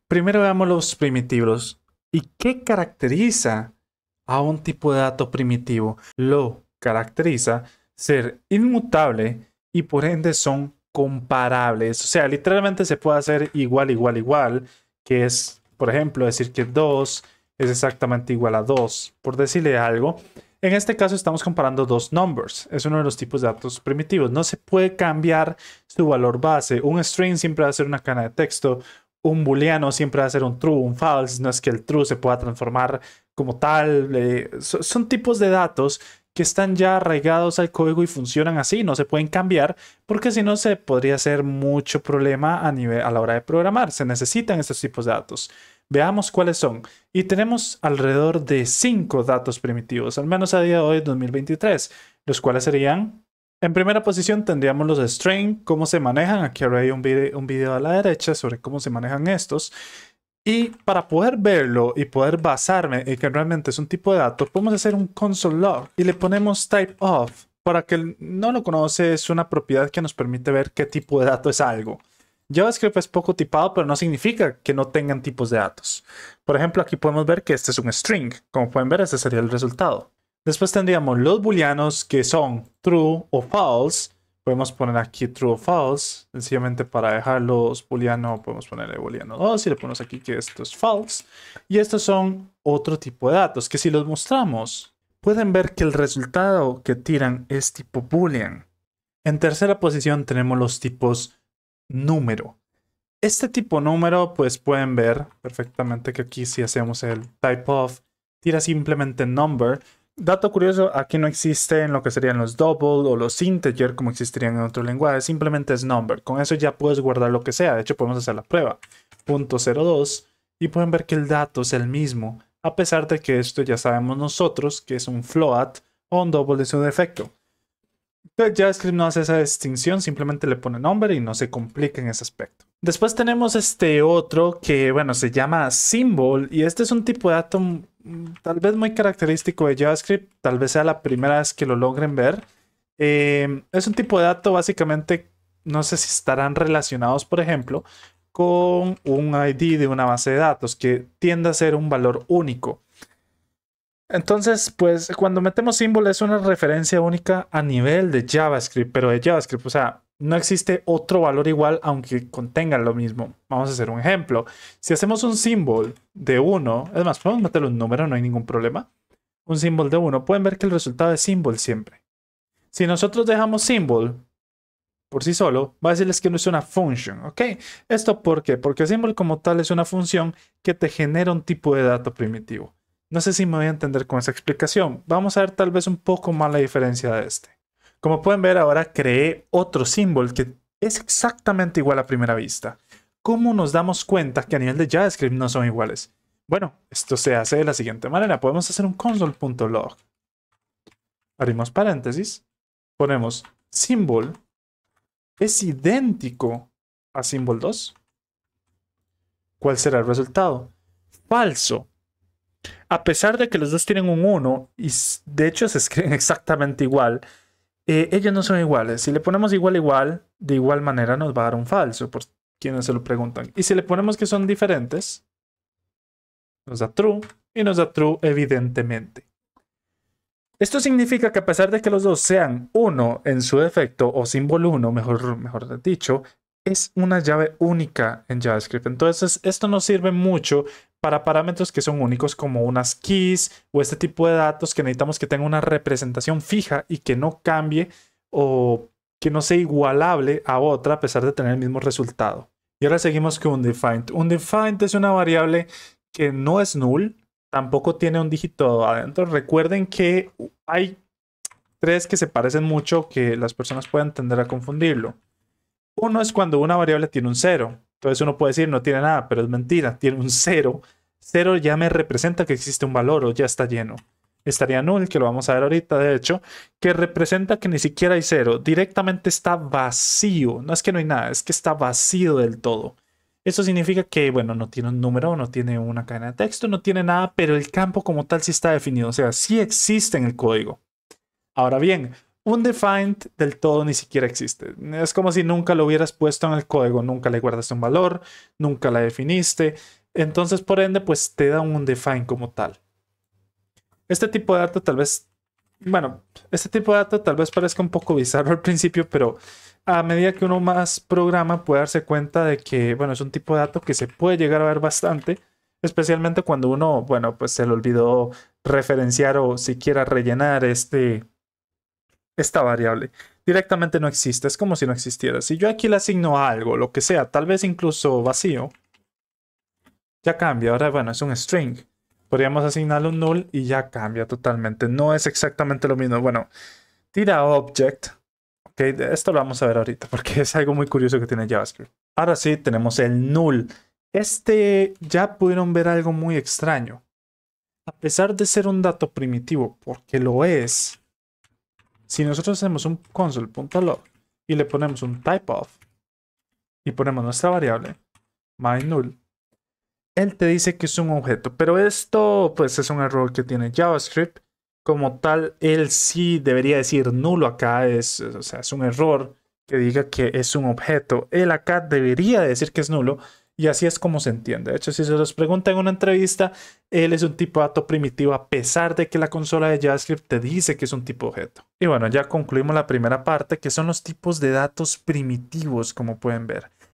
Primero veamos los primitivos. ¿Y qué caracteriza a un tipo de dato primitivo? Lo caracteriza ser inmutable y por ende son comparables. O sea, literalmente se puede hacer igual, igual, igual, que es, por ejemplo, decir que 2 es exactamente igual a 2, por decirle algo. En este caso estamos comparando dos numbers. Es uno de los tipos de datos primitivos. No se puede cambiar su valor base. Un string siempre va a ser una cadena de texto. Un booleano siempre va a ser un true, un false. No es que el true se pueda transformar como tal. Son tipos de datos que están ya arraigados al código y funcionan así. No se pueden cambiar porque si no se podría hacer mucho problema a la hora de programar. Se necesitan estos tipos de datos. Veamos cuáles son. Y tenemos alrededor de 5 datos primitivos, al menos a día de hoy, 2023, los cuales serían, en primera posición tendríamos los string, cómo se manejan. Aquí hay un video a la derecha sobre cómo se manejan estos. Y para poder verlo y poder basarme en que realmente es un tipo de dato, podemos hacer un console log y le ponemos type of. Para que no lo conoce, es una propiedad que nos permite ver qué tipo de dato es algo. JavaScript es poco tipado, pero no significa que no tengan tipos de datos. Por ejemplo, aquí podemos ver que este es un string. Como pueden ver, este sería el resultado. Después tendríamos los booleanos que son true o false. Podemos poner aquí true o false. Sencillamente para dejarlos booleano, podemos ponerle booleano 2 y le ponemos aquí que esto es false. Y estos son otro tipo de datos que si los mostramos, pueden ver que el resultado que tiran es tipo boolean. En tercera posición tenemos los tipos número. Este tipo número, pues pueden ver perfectamente que aquí si hacemos el type of, tira simplemente number. Dato curioso, aquí no existe en lo que serían los double o los integer como existirían en otro lenguaje, simplemente es number. Con eso ya puedes guardar lo que sea, de hecho podemos hacer la prueba. .02 y pueden ver que el dato es el mismo, a pesar de que esto ya sabemos nosotros que es un float o un double de su defecto. JavaScript no hace esa distinción, simplemente le pone nombre y no se complica en ese aspecto. Después tenemos este otro que, bueno, se llama symbol y este es un tipo de dato tal vez muy característico de JavaScript, tal vez sea la primera vez que lo logren ver. Es un tipo de dato básicamente, no sé si estarán relacionados, por ejemplo, con un ID de una base de datos que tiende a ser un valor único. Entonces, pues cuando metemos symbol es una referencia única a nivel de JavaScript, pero de JavaScript, o sea, no existe otro valor igual aunque contenga lo mismo. Vamos a hacer un ejemplo. Si hacemos un symbol de 1, es más, podemos meterle un número, no hay ningún problema. Un symbol de 1, pueden ver que el resultado es symbol siempre. Si nosotros dejamos symbol por sí solo, va a decirles que no es una function, ¿ok? ¿Esto por qué? Porque symbol como tal es una función que te genera un tipo de dato primitivo. No sé si me voy a entender con esa explicación. Vamos a ver tal vez un poco más la diferencia de este. Como pueden ver, ahora creé otro símbolo que es exactamente igual a primera vista. ¿Cómo nos damos cuenta que a nivel de JavaScript no son iguales? Bueno, esto se hace de la siguiente manera. Podemos hacer un console.log. Abrimos paréntesis. Ponemos symbol es idéntico a symbol 2. ¿Cuál será el resultado? Falso. A pesar de que los dos tienen un 1 y de hecho se escriben exactamente igual, ellos no son iguales. Si le ponemos igual igual, de igual manera nos va a dar un falso, por quienes se lo preguntan. Y si le ponemos que son diferentes, nos da true y nos da true evidentemente. Esto significa que a pesar de que los dos sean 1 en su defecto o símbolo 1, mejor dicho, es una llave única en JavaScript. Entonces, esto nos sirve mucho para parámetros que son únicos como unas keys o este tipo de datos que necesitamos que tenga una representación fija y que no cambie o que no sea igualable a otra a pesar de tener el mismo resultado. Y ahora seguimos con undefined. Undefined es una variable que no es null, tampoco tiene un dígito adentro. Recuerden que hay 3 que se parecen mucho que las personas pueden tender a confundirlo. Uno es cuando una variable tiene un 0. Entonces uno puede decir no tiene nada, pero es mentira, tiene un 0. 0 ya me representa que existe un valor o ya está lleno. Estaría null, que lo vamos a ver ahorita, de hecho, que representa que ni siquiera hay 0. Directamente está vacío. No es que no hay nada, es que está vacío del todo. Eso significa que, bueno, no tiene un número, no tiene una cadena de texto, no tiene nada, pero el campo como tal sí está definido. O sea, sí existe en el código. Ahora bien, undefined del todo ni siquiera existe. Es como si nunca lo hubieras puesto en el código, nunca le guardaste un valor, nunca la definiste. Entonces, por ende, pues te da un undefined como tal. Este tipo de dato tal vez, bueno, este tipo de dato tal vez parezca un poco bizarro al principio, pero a medida que uno más programa puede darse cuenta de que, bueno, es un tipo de dato que se puede llegar a ver bastante, especialmente cuando uno, bueno, pues se le olvidó referenciar o siquiera rellenar esta variable. Directamente no existe, es como si no existiera. Si yo aquí le asigno a algo, lo que sea, tal vez incluso vacío, ya cambia. Ahora, bueno, es un string. Podríamos asignarle un null y ya cambia totalmente. No es exactamente lo mismo. Bueno, tira object. Ok, esto lo vamos a ver ahorita porque es algo muy curioso que tiene JavaScript. Ahora sí, tenemos el null. Ya pudieron ver algo muy extraño. A pesar de ser un dato primitivo, porque lo es, si nosotros hacemos un console.log y le ponemos un typeof y ponemos nuestra variable myNull, él te dice que es un objeto, pero esto pues es un error que tiene JavaScript. Como tal, él sí debería decir nulo acá, o sea, es un error que diga que es un objeto. Él acá debería decir que es nulo y así es como se entiende. De hecho, si se los pregunta en una entrevista, él es un tipo de dato primitivo a pesar de que la consola de JavaScript te dice que es un tipo objeto. Y bueno, ya concluimos la primera parte, que son los tipos de datos primitivos, como pueden ver.